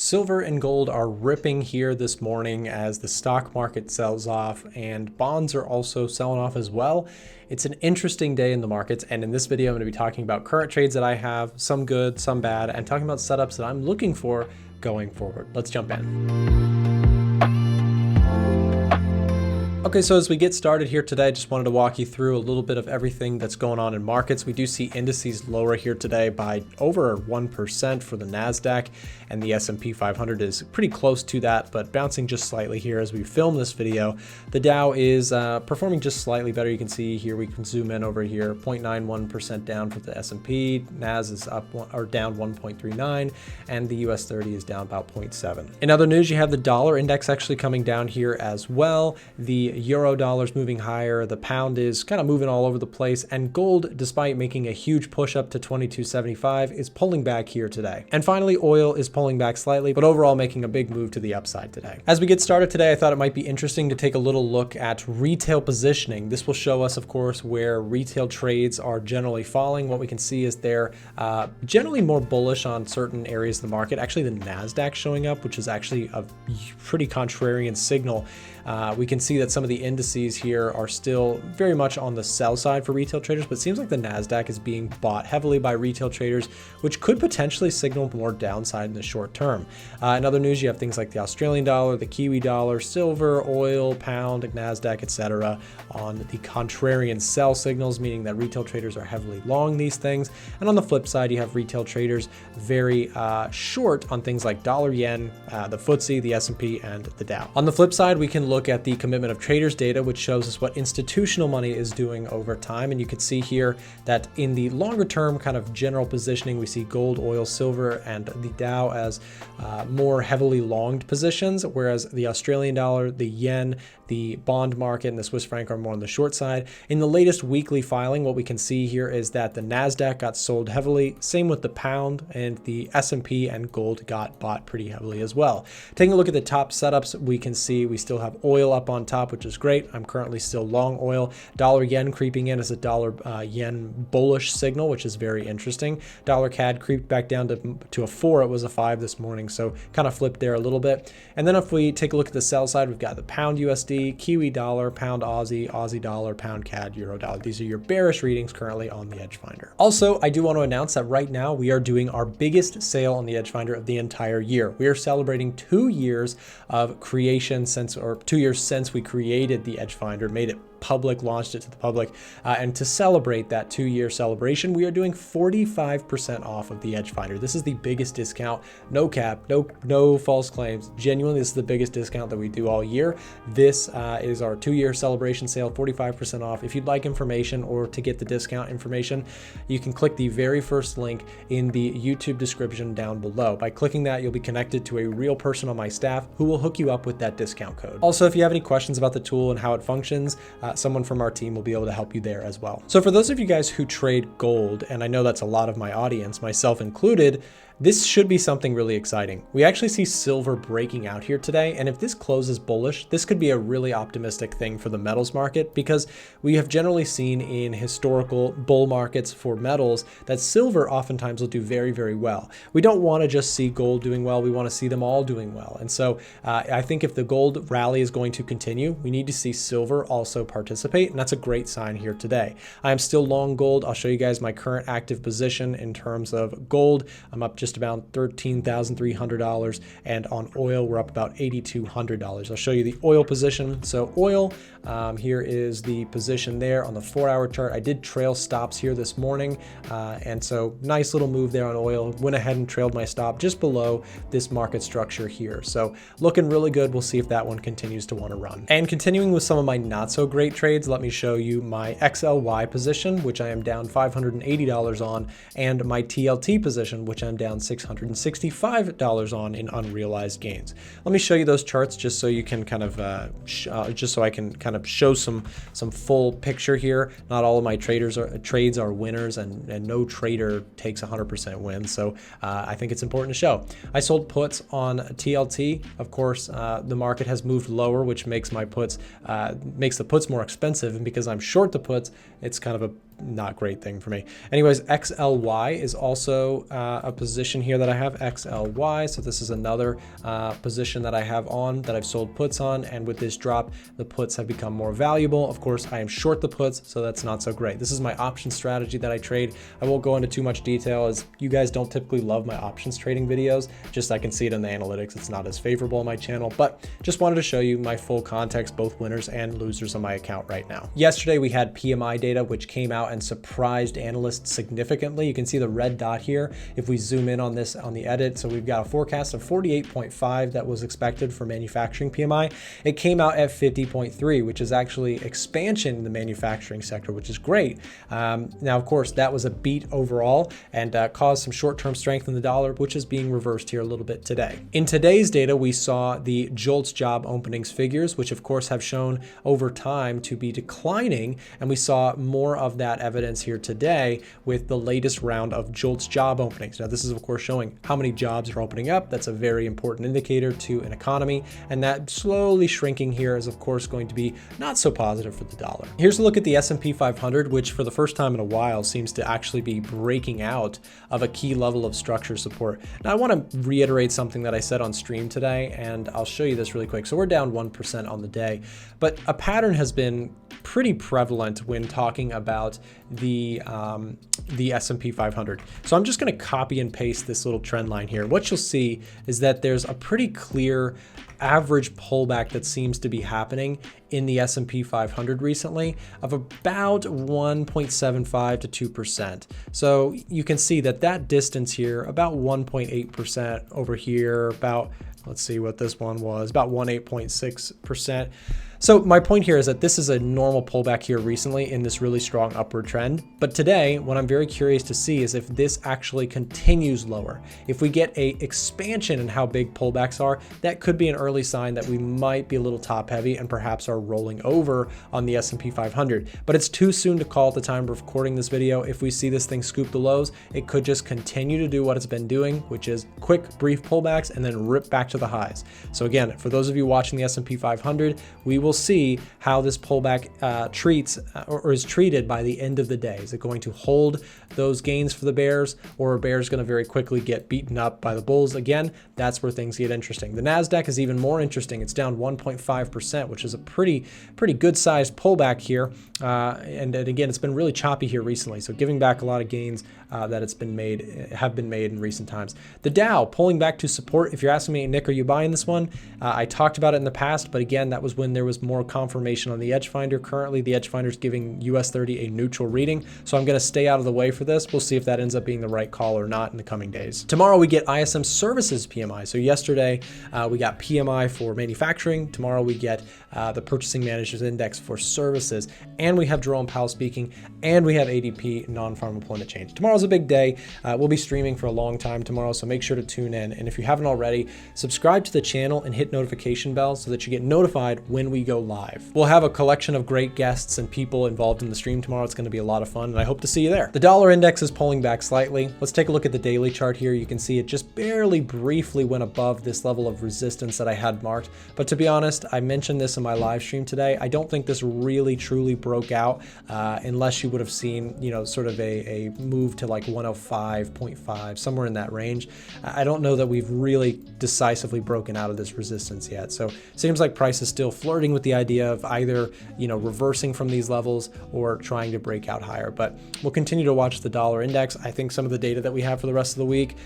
Silver and gold are ripping here this morning as the stock market sells off, and bonds are also selling off as well. It's an interesting day in the markets, and in this video I'm going to be talking about current trades that I have, some good, some bad, and talking about setups that I'm looking for going forward. Let's jump in. Okay, so as we get started here today, I just wanted to walk you through a little bit of everything that's going on in markets. We do see indices lower here today by over 1% for the NASDAQ, and the S&P 500 is pretty close to that, but bouncing just slightly here as we film this video. The Dow is performing just slightly better. You can see here, we can zoom in over here, 0.91% down for the S&P. NAS is up or down 1.39, and the US 30 is down about 0.7. In other news, you have the dollar index actually coming down here as well. The euro dollar's moving higher, the pound is kind of moving all over the place, and gold, despite making a huge push up to 22.75, is pulling back here today. And finally, oil is pulling back slightly, but overall making a big move to the upside today. As we get started today, I thought it might be interesting to take a little look at retail positioning. This will show us, of course, where retail trades are generally falling. What we can see is they're generally more bullish on certain areas of the market. Actually, the NASDAQ showing up, which is actually a pretty contrarian signal. We can see that some of the indices here are still very much on the sell side for retail traders, but it seems like the NASDAQ is being bought heavily by retail traders, which could potentially signal more downside in the short term. In other news, you have things like the Australian dollar, the Kiwi dollar, silver, oil, pound, NASDAQ, etc. on the contrarian sell signals, meaning that retail traders are heavily long these things. And on the flip side, you have retail traders very short on things like dollar yen, the FTSE, the S&P, and the Dow. On the flip side, we can look at the commitment of traders data, which shows us what institutional money is doing over time. And you can see here that in the longer term kind of general positioning, we see gold, oil, silver, and the Dow as more heavily longed positions, whereas the Australian dollar, the yen, the bond market, and the Swiss franc are more on the short side. In the latest weekly filing, what we can see here is that the NASDAQ got sold heavily, same with the pound, and the S&P and gold got bought pretty heavily as well. Taking a look at the top setups, we can see we still have oil up on top, which is great. I'm currently still long oil. Dollar yen creeping in as a dollar yen bullish signal, which is very interesting. Dollar CAD creeped back down to a 4. It was a 5 this morning, so kind of flipped there a little bit. And then if we take a look at the sell side, we've got the pound USD, Kiwi dollar, pound Aussie, Aussie dollar, pound CAD, euro dollar. These are your bearish readings currently on the Edge Finder. Also, I do want to announce that right now we are doing our biggest sale on the Edge Finder of the entire year. We are celebrating 2 years of creation since 2 years since we created the Edge Finder, made it public, launched it to the public, and to celebrate that 2-year celebration, we are doing 45% off of the Edge Finder. This is the biggest discount, no cap, no false claims. Genuinely, this is the biggest discount that we do all year. This is our 2-year celebration sale, 45% off. If you'd like information or to get the discount information, you can click the very first link in the YouTube description down below. By clicking that, you'll be connected to a real person on my staff who will hook you up with that discount code. Also, if you have any questions about the tool and how it functions, someone from our team will be able to help you there as well. So for those of you guys who trade gold, and I know that's a lot of my audience, myself included, this should be something really exciting. We actually see silver breaking out here today, and if this closes bullish, this could be a really optimistic thing for the metals market, because we have generally seen in historical bull markets for metals that silver oftentimes will do very, very well. We don't want to just see gold doing well, we want to see them all doing well. And so I think if the gold rally is going to continue, we need to see silver also participate, and that's a great sign here today. I am still long gold. I'll show you guys my current active position in terms of gold. I'm up just about $13,300, and on oil we're up about $8,200. I'll show you the oil position. So oil, here is the position there on the 4-hour chart. I did trail stops here this morning, and so nice little move there on oil. Went ahead and trailed my stop just below this market structure here. So looking really good. We'll see if that one continues to want to run. And continuing with some of my not so great trades, let me show you my XLY position, which I am down $580 on, and my TLT position, which I'm down $665 on in unrealized gains. Let me show you those charts just so you can kind of just so I can kind of show some full picture here. Not all of my trades are winners, and no trader takes 100% win. So I think it's important to show. I sold puts on TLT. Of course, the market has moved lower, which makes my puts makes the puts more expensive, and because I'm short the puts, it's kind of a not great thing for me. Anyways, XLY is also a position here that I have, XLY. So this is another position that I have on, that I've sold puts on. And with this drop, the puts have become more valuable. Of course, I am short the puts, so that's not so great. This is my option strategy that I trade. I won't go into too much detail, as you guys don't typically love my options trading videos. Just I can see it in the analytics. It's not as favorable on my channel, but just wanted to show you my full context, both winners and losers on my account right now. Yesterday, we had PMI data, which came out and surprised analysts significantly. You can see the red dot here. If we zoom in on this on the edit, so we've got a forecast of 48.5 that was expected for manufacturing PMI. It came out at 50.3, which is actually expansion in the manufacturing sector, which is great. Now, of course, that was a beat overall and caused some short-term strength in the dollar, which is being reversed here a little bit today. In today's data, we saw the JOLTS job openings figures, which of course have shown over time to be declining. And we saw more of that evidence here today with the latest round of JOLTS job openings. Now, this is of course showing how many jobs are opening up. That's a very important indicator to an economy. And that slowly shrinking here is of course going to be not so positive for the dollar. Here's a look at the S&P 500, which for the first time in a while seems to actually be breaking out of a key level of structure support. Now, I want to reiterate something that I said on stream today, and I'll show you this really quick. So we're down 1% on the day, but a pattern has been pretty prevalent when talking about the S&P 500. So I'm just going to copy and paste this little trend line here. What you'll see is that there's a pretty clear average pullback that seems to be happening in the S&P 500 recently of about 1.75 to 2%. So you can see that that distance here, about 1.8% over here, about, let's see what this one was, about 8.6%. So my point here is that this is a normal pullback here recently in this really strong upward trend. But today, what I'm very curious to see is if this actually continues lower. If we get a expansion in how big pullbacks are, that could be an early sign that we might be a little top heavy and perhaps are rolling over on the S&P 500. But it's too soon to call at the time of recording this video. If we see this thing scoop the lows, it could just continue to do what it's been doing, which is quick, brief pullbacks and then rip back to the highs. So again, for those of you watching the S&P 500, we will see how this pullback treats or is treated by the end of the day. Is it going to hold those gains for the bears, or are bears going to very quickly get beaten up by the bulls again? That's where things get interesting. The NASDAQ is even more interesting. It's down 1.5%, which is a pretty good sized pullback here. And again, it's been really choppy here recently. So giving back a lot of gains that have been made in recent times. The Dow pulling back to support. If you're asking me, Nick, are you buying this one? I talked about it in the past, but again, that was when there was more confirmation on the edge finder. Currently, the edge finder is giving US 30 a neutral reading. So I'm going to stay out of the way for this. We'll see if that ends up being the right call or not in the coming days. Tomorrow, we get ISM services PMI. So yesterday, we got PMI for manufacturing. Tomorrow, we get the Purchasing Managers Index for services. And we have Jerome Powell speaking, and we have ADP non-farm employment change. Tomorrow's a big day. We'll be streaming for a long time tomorrow, so make sure to tune in. And if you haven't already, subscribe to the channel and hit notification bell so that you get notified when we go live. We'll have a collection of great guests and people involved in the stream tomorrow. It's going to be a lot of fun, and I hope to see you there. The dollar index is pulling back slightly. Let's take a look at the daily chart here. You can see it just barely briefly went above this level of resistance that I had marked. But to be honest, I mentioned this in my live stream today. I don't think this really truly broke out unless you would have seen, sort of a move to like 105.5, somewhere in that range. I don't know that we've really decisively broken out of this resistance yet. So it seems like price is still flirting with the idea of either, reversing from these levels or trying to break out higher. But we'll continue to watch the dollar index. I think some of the data that we have for the rest of the week,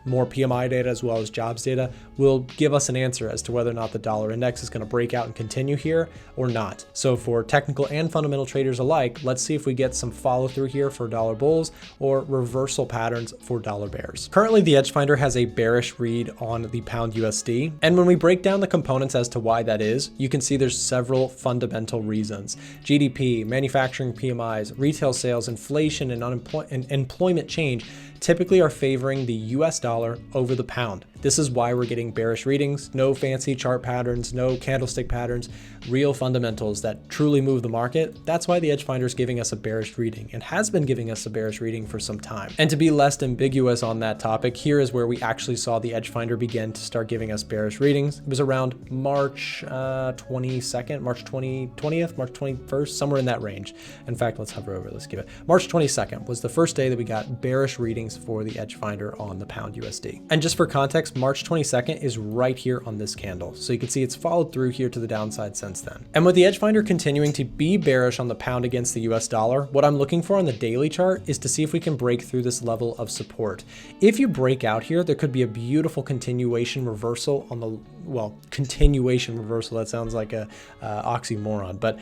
more PMI data as well as jobs data, will give us an answer as to whether or not the dollar index is going to break out and continue here or not. So for technical and fundamental traders alike, let's see if we get some follow through here for dollar bulls or reversal patterns for dollar bears. Currently, the edge finder has a bearish read on the pound USD. And when we break down the components as to why that is, you can see there's several fundamental reasons. GDP, manufacturing PMIs, retail sales, inflation, and employment change typically are favoring the US dollar over the pound. This is why we're getting bearish readings, no fancy chart patterns, no candlestick patterns, real fundamentals that truly move the market. That's why the edge finder is giving us a bearish reading and has been giving us a bearish reading for some time. And to be less ambiguous on that topic, here is where we actually saw the edge finder begin to start giving us bearish readings. It was around March 20th, 22nd, March 20th, March 21st, somewhere in that range. In fact, let's hover over, let's give it. March 22nd was the first day that we got bearish readings for the edge finder on the pound USD. And just for context, March 22nd is right here on this candle. So you can see it's followed through here to the downside since then. And with the edge finder continuing to be bearish on the pound against the US dollar, what I'm looking for on the daily chart is to see if we can break through this level of support. If you break out here, there could be a beautiful continuation reversal on the, well, continuation reversal, that sounds like a oxymoron, but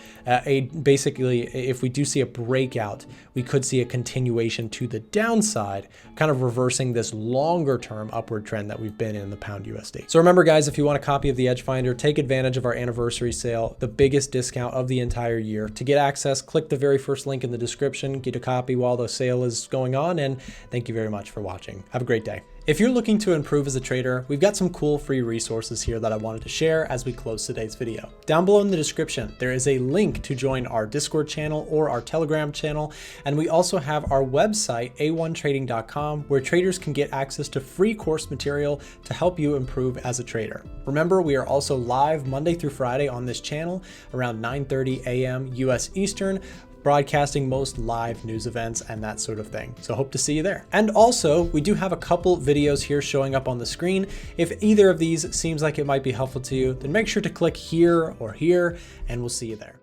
basically, if we do see a breakout, we could see a continuation to the downside, kind of reversing this longer term upward trend that we've been in the pound USD. So remember guys, if you want a copy of the edge finder, take advantage of our anniversary sale, the biggest discount of the entire year. To get access, click the very first link in the description, get a copy while the sale is going on, and thank you very much for watching. Have a great day. If you're looking to improve as a trader, we've got some cool free resources here that I wanted to share as we close today's video. Down below in the description, there is a link to join our Discord channel or our Telegram channel. And we also have our website, a1trading.com, where traders can get access to free course material to help you improve as a trader. Remember, we are also live Monday through Friday on this channel around 9:30 a.m. US Eastern, broadcasting most live news events and that sort of thing. So hope to see you there. And also, we do have a couple videos here showing up on the screen. If either of these seems like it might be helpful to you, then make sure to click here or here, and we'll see you there.